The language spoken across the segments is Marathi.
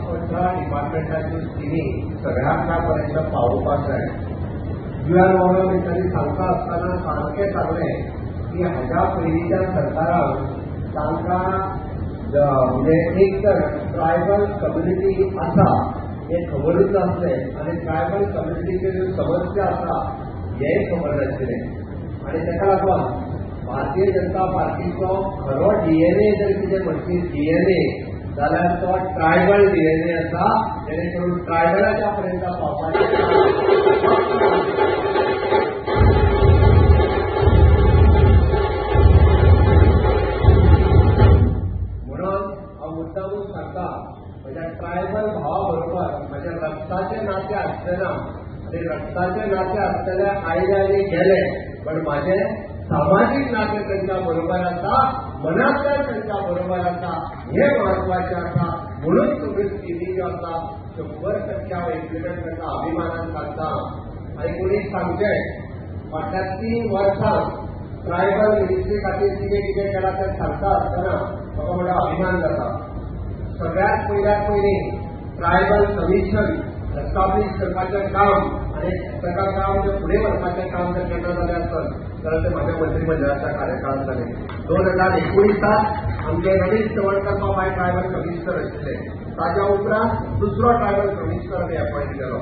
वर्सां डिपार्टमेंटाच्यो स्किमी सगळ्यांपर्यंत पावोवपाक जाय. युएन गव्हर्नमेंटांनी सांगता आसतना सारकें सांगलें की हाच्या पयलींच्या सरकारान तांकां म्हणजे एक तर ट्रायबल कम्युनिटी आसा हें खबरूच नासलें आनी ट्रायबल कम्युनिटीच्यो ज्यो समस्या आसा हेंय खबर नाशिल्लें. आनी ताका लागून भारतीय जनता पार्टीचो खरो DNA जर कितें म्हणशी DNA जाल्यार तो ट्रायबल DNA आसा, जेणे करून ट्रायबलाच्या पर्यंत पावपाचें मुद्दामून सांगता म्हज्या ट्रायबल भावा बरोबर म्हज्या रक्ताचे नाते आसतना आनी रक्ताचे नाते आसतले आयले गेले, पण माझे सामाजिक नाते त्यांच्या बरोबर आसा, मनांतल्यान त्यांच्या बरोबर आसा, हे महत्वाचे आसा. म्हणून तुम्ही स्किमी ज्यो आसा 100% इम्प्लिमेंट करता अभिमानान सांगता. आनी कोणी सांगचें फाटल्या 3 वर्सां ट्रायबल मिनिस्ट्री खातीर कितें कितें केलां तें सांगता आसतना म्हाका मोठो अभिमान जाता. सगळ्यात पयलीं ट्रायबल कमिशन एस्टाब्लीश करपाचें काम आनी ताका काम जर फुडें व्हरपाचें काम जर केन्ना जालें आसत जाल्यार तें म्हाज्या मंत्रिमंडळाच्या कार्यकाळांत जालें. 2019 आमचे रमेश चवडकर बाबाय ट्रायबल कमिशनर आशिल्ले. ताच्या उपरांत दुसरो ट्रायबल कमिशनर आमी अपॉयंट केलो.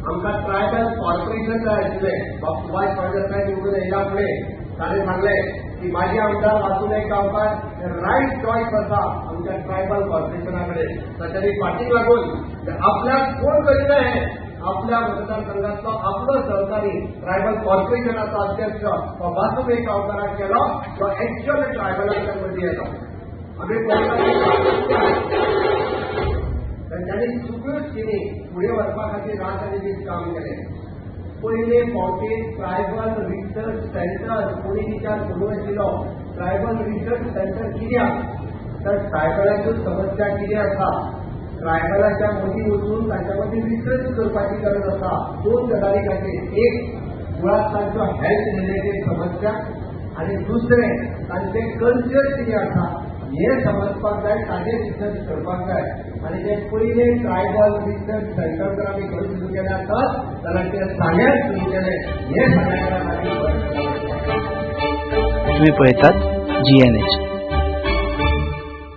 आमकां ट्रायबल कॉर्पोरेशन जाय आशिल्लें. बापूबाई फळदेसाय निवडून येयल्या फुडें ताणें सांगलें की माझे आमदार वासुदेव गांवकार रायट चॉईस आसा आमच्या ट्रायबल कॉर्पोरेशना कडेन. ताच्यानी फाटीक लागून आपल्याक कोण करिना हें आपल्या मतदारसंघातलो आपलो सहकारी ट्रायबल कॉर्पोरेशनाचो अध्यक्ष हो वासुदेव गांवकाराक केलो, तो एक्च्युअल ट्रायबलांच्या मदीं येता. आमी तांच्यांनी सगळ्यो स्किमी फुडें व्हरपा खातीर रात आनी दीस काम केलें. पयले फावटी ट्रायबल रिसर्च सेंटर कोणी विचार करूं आशिल्लो. ट्रायबल रिसर्च सेंटर कित्याक तर ट्रायबलाच्यो समस्या कितें आसा, ट्रायबलाच्या मदीं वचून तांच्या मदीं रिसर्च करपाची गरज आसा 2 गजाली खातीर. एक मुळात तांच्यो हेल्थ रिलेटेड समस्या आनी दुसरें तांचे कल्चर कितें आसा हें समजपाक जाय, ताजेर रिसर्च करपाक जाय. आनी ते पयले ट्रायबल रिसर्च सेंटर जर आमी खंय सुरू केले आसत जाल्यार ते साण्यार सुरू केले. हे सगळ्यांना तुम्ही पळयतात GNH.